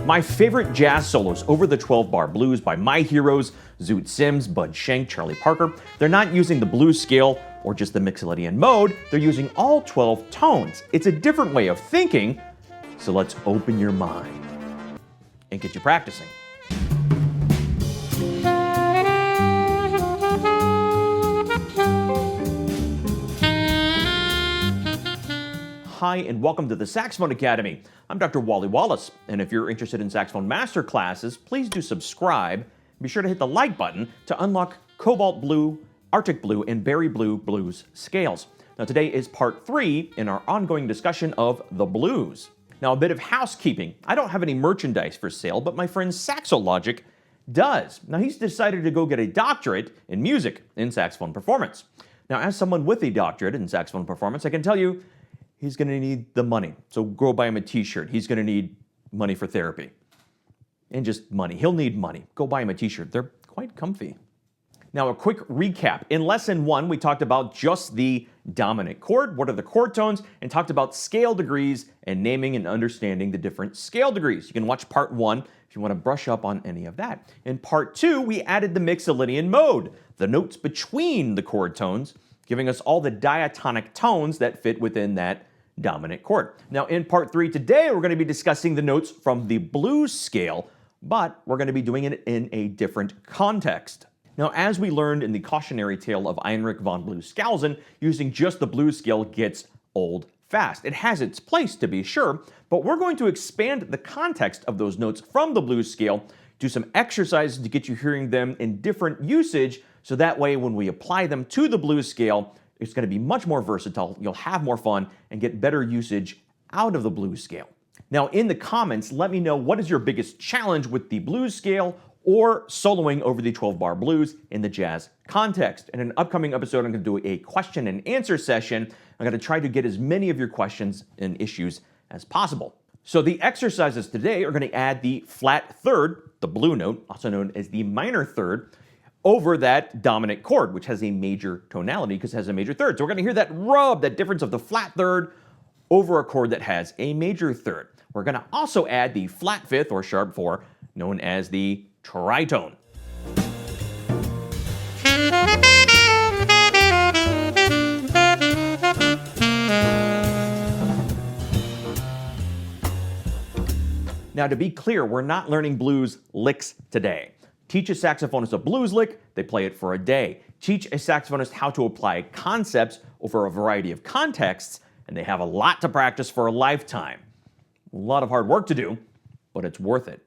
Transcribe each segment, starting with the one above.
My favorite jazz solos over the 12-bar blues by my heroes, Zoot Sims, Bud Shank, Charlie Parker. They're not using the blues scale or just the Mixolydian mode, they're using all 12 tones. It's a different way of thinking, so let's open your mind and get you practicing. Hi, and welcome to the Saxophone Academy. I'm Dr. Wally Wallace, and if you're interested in saxophone master classes, please do subscribe. Be sure to hit the like button to unlock Cobalt Blue, Arctic Blue, and Berry Blue blues scales. Now today is part 3 in our ongoing discussion of the blues. Now a bit of housekeeping. I don't have any merchandise for sale, but my friend Saxologic does. Now he's decided to go get a doctorate in music in saxophone performance. Now as someone with a doctorate in saxophone performance, I can tell you he's going to need the money. So go buy him a t-shirt. He's going to need money for therapy. And just money. He'll need money. Go buy him a t-shirt. They're quite comfy. Now a quick recap. In lesson 1, we talked about just the dominant chord, what are the chord tones, and talked about scale degrees and naming and understanding the different scale degrees. You can watch part 1 if you want to brush up on any of that. In part 2, we added the Mixolydian mode, the notes between the chord tones, giving us all the diatonic tones that fit within that dominant chord. Now in part 3 today, we're going to be discussing the notes from the blues scale, but we're going to be doing it in a different context. Now as we learned in the cautionary tale of Heinrich von Blue-Skausen, using just the blues scale gets old fast. It has its place to be sure, but we're going to expand the context of those notes from the blues scale, do some exercises to get you hearing them in different usage, so that way when we apply them to the blues scale, it's going to be much more versatile, you'll have more fun, and get better usage out of the blues scale. Now in the comments, let me know what is your biggest challenge with the blues scale or soloing over the 12-bar blues in the jazz context. In an upcoming episode, I'm going to do a question and answer session. I'm going to try to get as many of your questions and issues as possible. So the exercises today are going to add the flat third, the blue note, also known as the minor third, over that dominant chord, which has a major tonality because it has a major third. So we're going to hear that rub, that difference of the flat third over a chord that has a major third. We're going to also add the flat fifth or sharp 4, known as the tritone. Now to be clear, we're not learning blues licks today. Teach a saxophonist a blues lick, they play it for a day. Teach a saxophonist how to apply concepts over a variety of contexts, and they have a lot to practice for a lifetime. A lot of hard work to do, but it's worth it.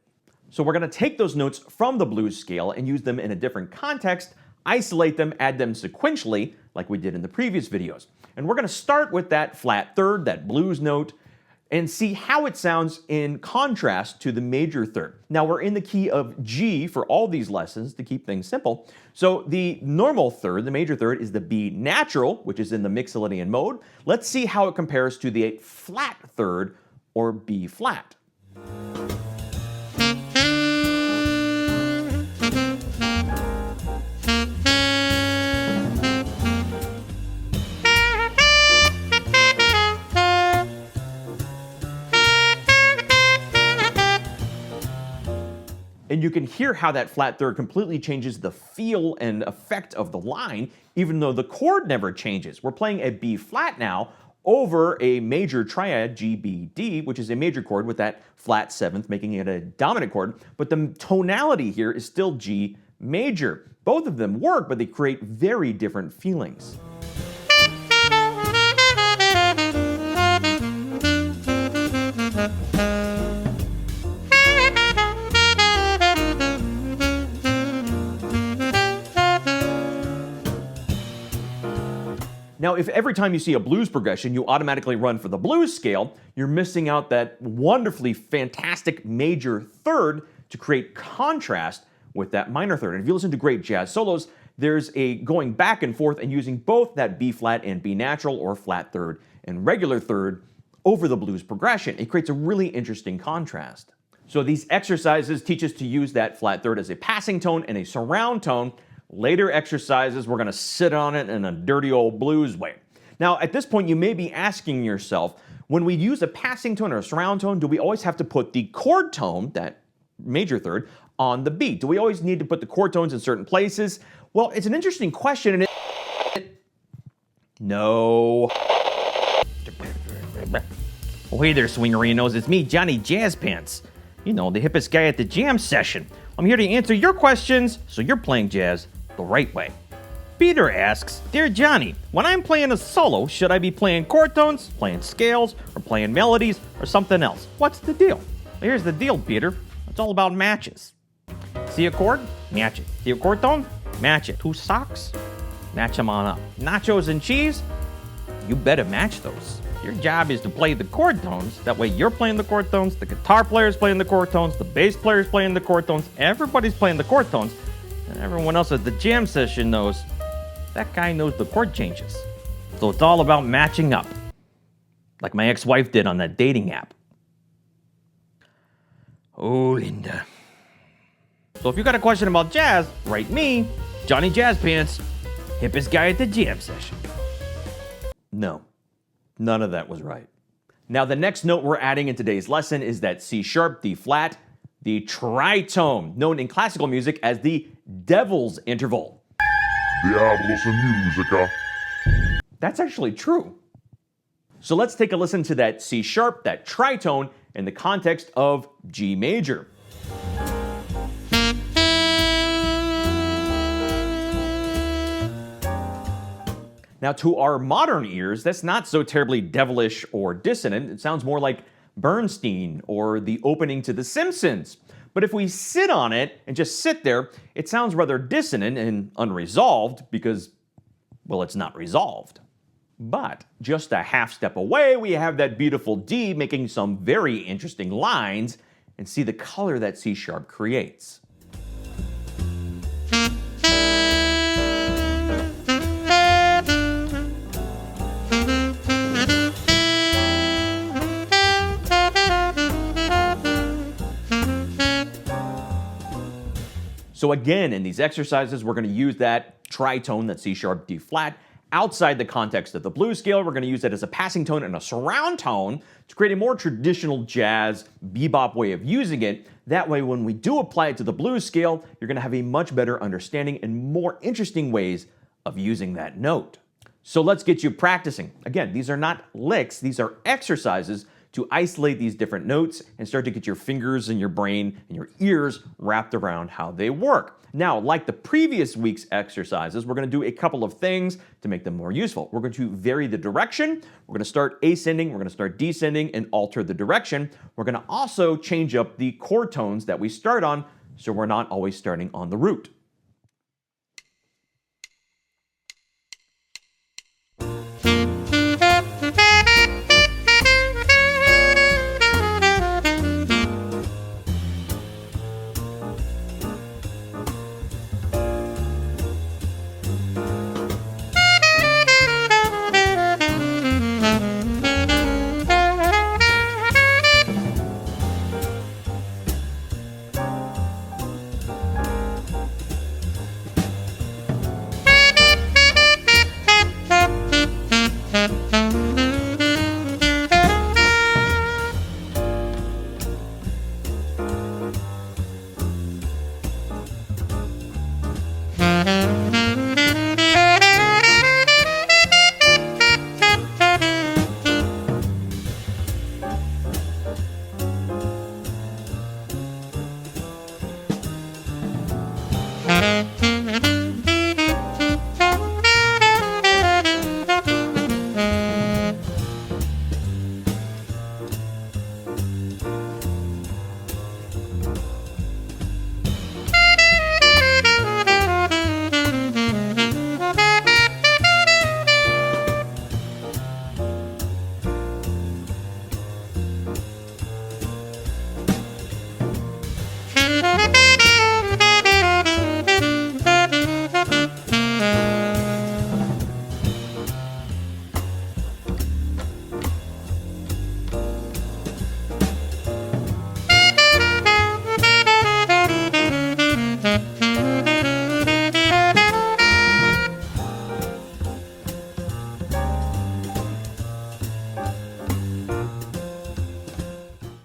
So we're going to take those notes from the blues scale and use them in a different context, isolate them, add them sequentially, like we did in the previous videos. And we're going to start with that flat third, that blues note, and see how it sounds in contrast to the major third. Now we're in the key of G for all these lessons to keep things simple. So the normal third, the major third, is the B natural, which is in the Mixolydian mode. Let's see how it compares to the flat third, or B flat. And you can hear how that flat third completely changes the feel and effect of the line, even though the chord never changes. We're playing a B flat now over a major triad, G, B, D, which is a major chord with that flat seventh, making it a dominant chord. But the tonality here is still G major. Both of them work, but they create very different feelings. Now, if every time you see a blues progression, you automatically run for the blues scale, you're missing out that wonderfully fantastic major third to create contrast with that minor third. And if you listen to great jazz solos, there's a going back and forth and using both that B flat and B natural or flat third and regular third over the blues progression. It creates a really interesting contrast. So these exercises teach us to use that flat third as a passing tone and a surround tone. Later exercises, we're going to sit on it in a dirty old blues way. Now, at this point, you may be asking yourself, When we use a passing tone or a surround tone, do we always have to put the chord tone, that major third, on the beat? Do we always need to put the chord tones in certain places? Well, it's an interesting question, and no. Oh, hey there, swingerinos. It's me, Johnny Jazz Pants. You know, the hippest guy at the jam session. I'm here to answer your questions, so you're playing jazz the right way. Peter asks, Dear Johnny, when I'm playing a solo, should I be playing chord tones, playing scales, or playing melodies, or something else? What's the deal? Well, here's the deal, Peter. It's all about matches. See a chord? Match it. See a chord tone? Match it. 2 socks? Match them on up. Nachos and cheese? You better match those. Your job is to play the chord tones. That way you're playing the chord tones, the guitar player's playing the chord tones, the bass player's playing the chord tones, everybody's playing the chord tones, and everyone else at the jam session knows that guy knows the chord changes. So it's all about matching up. Like my ex-wife did on that dating app. Oh, Linda. So if you got a question about jazz, write me, Johnny Jazz Pants, hippest guy at the jam session. No, none of that was right. Now the next note we're adding in today's lesson is that C sharp, D flat, the tritone, known in classical music as the devil's interval. Diablo Musica. That's actually true. So let's take a listen to that C sharp, that tritone, in the context of G major. Now, to our modern ears, that's not so terribly devilish or dissonant. It sounds more like Bernstein or the opening to The Simpsons. But if we sit on it and just sit there, it sounds rather dissonant and unresolved because, well, it's not resolved. But just a half step away, we have that beautiful D making some very interesting lines, and see the color that C sharp creates. So again, in these exercises, we're going to use that tritone, that C sharp, D flat, outside the context of the blues scale. We're going to use that as a passing tone and a surround tone to create a more traditional jazz bebop way of using it. That way, when we do apply it to the blues scale, you're going to have a much better understanding and more interesting ways of using that note. So let's get you practicing. Again, these are not licks, these are exercises to isolate these different notes and start to get your fingers and your brain and your ears wrapped around how they work. Now, like the previous week's exercises, we're going to do a couple of things to make them more useful. We're going to vary the direction. We're going to start ascending, we're going to start descending, and alter the direction. We're going to also change up the chord tones that we start on, so we're not always starting on the root.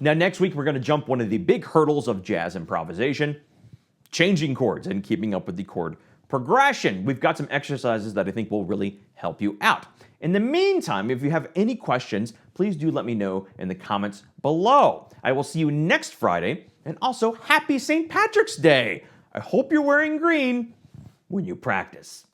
Now, next week, we're going to jump one of the big hurdles of jazz improvisation, changing chords and keeping up with the chord progression. We've got some exercises that I think will really help you out. In the meantime, if you have any questions, please do let me know in the comments below. I will see you next Friday, and also happy St. Patrick's Day. I hope you're wearing green when you practice.